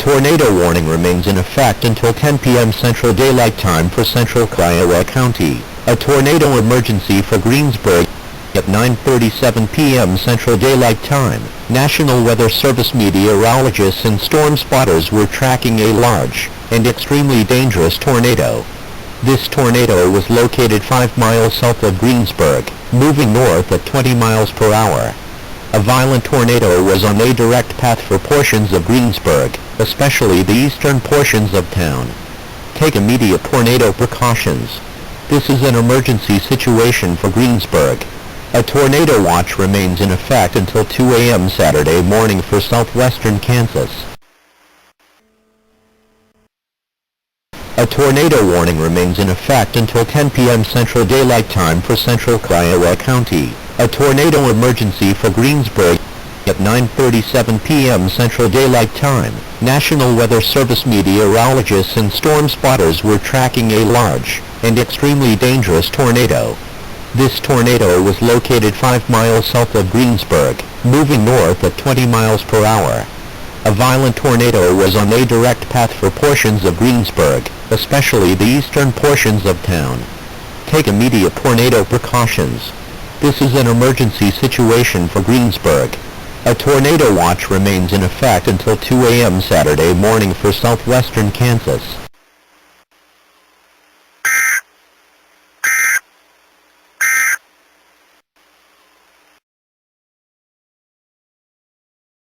tornado warning remains in effect until 10 p.m. Central Daylight Time for Central Kiowa County. A tornado emergency for Greensburg at 9:37 p.m. Central Daylight Time. National Weather Service meteorologists and storm spotters were tracking a large and extremely dangerous tornado. This tornado was located 5 miles south of Greensburg, moving north at 20 miles per hour. A violent tornado was on a direct path for portions of Greensburg, especially the eastern portions of town. Take immediate tornado precautions. This is an emergency situation for Greensburg. A tornado watch remains in effect until 2 a.m. Saturday morning for southwestern Kansas. A tornado warning remains in effect until 10 p.m. Central Daylight Time for Central Kiowa County. A tornado emergency for Greensburg at 9:37 p.m. Central Daylight Time. National Weather Service meteorologists and storm spotters were tracking a large and extremely dangerous tornado. This tornado was located 5 miles south of Greensburg, moving north at 20 miles per hour. A violent tornado was on a direct path for portions of Greensburg, especially the eastern portions of town. Take immediate tornado precautions. This is an emergency situation for Greensburg. A tornado watch remains in effect until 2 a.m. Saturday morning for southwestern Kansas.